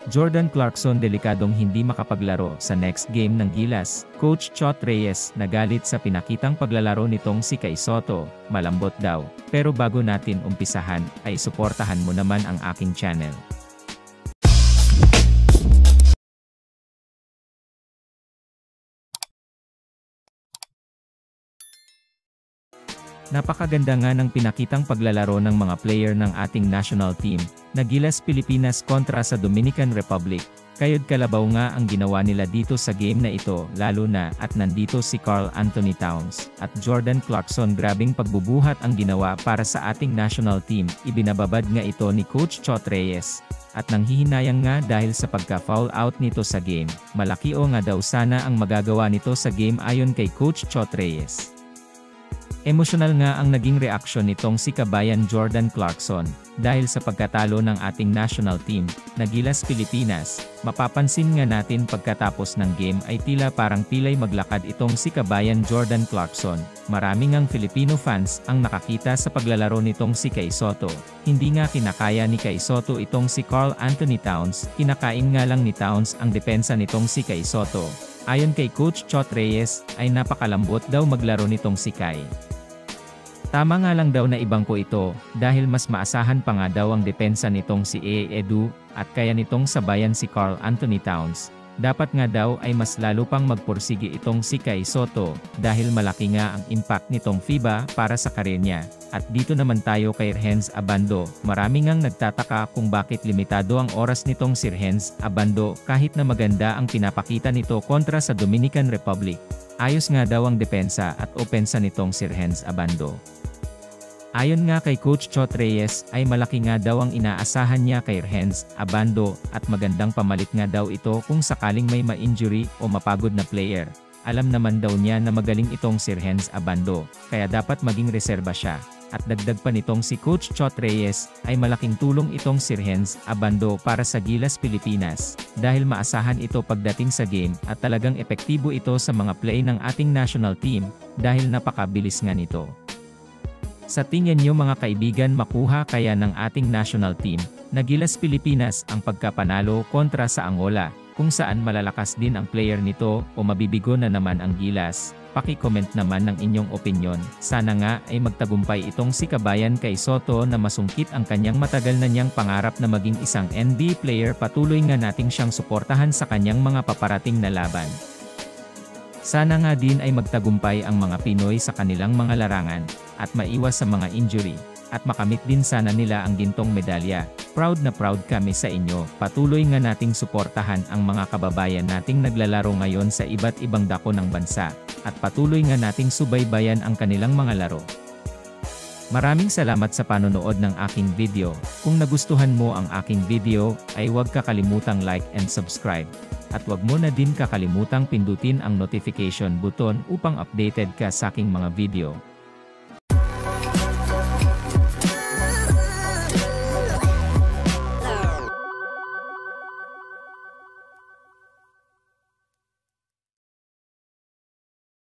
Jordan Clarkson delikadong hindi makapaglaro sa next game ng Gilas. Coach Chot Reyes nagalit sa pinakitang paglalaro nitong si Kai Sotto, malambot daw. Pero bago natin umpisahan, ay suportahan mo naman ang aking channel. Napakaganda nga ng pinakitang paglalaro ng mga player ng ating national team, na Gilas Pilipinas kontra sa Dominican Republic. Kayod kalabaw nga ang ginawa nila dito sa game na ito, lalo na at nandito si Karl Anthony Towns at Jordan Clarkson. Grabing pagbubuhat ang ginawa para sa ating national team. Ibinababad nga ito ni Coach Chot Reyes. At nanghihinayang nga dahil sa pagka-foul out nito sa game. Malaki o nga daw sana ang magagawa nito sa game ayon kay Coach Chot Reyes. Emosyonal nga ang naging reaksyon nitong si kabayan Jordan Clarkson, dahil sa pagkatalo ng ating national team, na Gilas Pilipinas. Mapapansin nga natin pagkatapos ng game ay tila parang pilay maglakad itong si kabayan Jordan Clarkson. Marami ngang Filipino fans ang nakakita sa paglalaro nitong si Kai Sotto. Hindi nga kinakaya ni Kai Sotto itong si Karl Anthony Towns, kinakain nga lang ni Towns ang depensa nitong si Kai Sotto. Ayon kay Coach Chot Reyes, ay napakalambot daw maglaro nitong si Kai. Tama nga lang daw na ibangko ito, dahil mas maasahan pa nga daw ang depensa nitong si Edu, at kaya nitong sabayan si Karl Anthony Towns. Dapat nga daw ay mas lalo pang magpursige itong si Kai Sotto, dahil malaki nga ang impact nitong FIBA para sa karir niya. At dito naman tayo kay Sirhens Abando. Marami ngang nagtataka kung bakit limitado ang oras nitong Sirhens Abando kahit na maganda ang pinapakita nito kontra sa Dominican Republic. Ayos nga daw ang depensa at opensa nitong Sirhens Abando. Ayon nga kay Coach Chot Reyes, ay malaki nga daw ang inaasahan niya kay Sirhens Abando, at magandang pamalit nga daw ito kung sakaling may ma-injury o mapagod na player. Alam naman daw niya na magaling itong Sirhens Abando, kaya dapat maging reserba siya. At dagdag pa nitong si Coach Chot Reyes, ay malaking tulong itong Sirhens Abando para sa Gilas Pilipinas, dahil maasahan ito pagdating sa game, at talagang epektibo ito sa mga play ng ating national team, dahil napakabilis nga nito. Sa tingin niyo mga kaibigan, makuha kaya ng ating national team, na Gilas Pilipinas ang pagkapanalo kontra sa Angola, kung saan malalakas din ang player nito, o mabibigo na naman ang Gilas? Paki-comment naman ng inyong opinyon. Sana nga ay magtagumpay itong si kabayan Kai Sotto na masungkit ang kanyang matagal na niyang pangarap na maging isang NBA player. Patuloy nga nating siyang suportahan sa kanyang mga paparating na laban. Sana nga din ay magtagumpay ang mga Pinoy sa kanilang mga larangan, at maiwas sa mga injury, at makamit din sana nila ang gintong medalya. Proud na proud kami sa inyo. Patuloy nga nating suportahan ang mga kababayan nating naglalaro ngayon sa iba't ibang dako ng bansa, at patuloy nga nating subaybayan ang kanilang mga laro. Maraming salamat sa panonood ng aking video. Kung nagustuhan mo ang aking video, ay huwag kakalimutang like and subscribe. At huwag mo na din kakalimutang pindutin ang notification button upang updated ka sa aking mga video.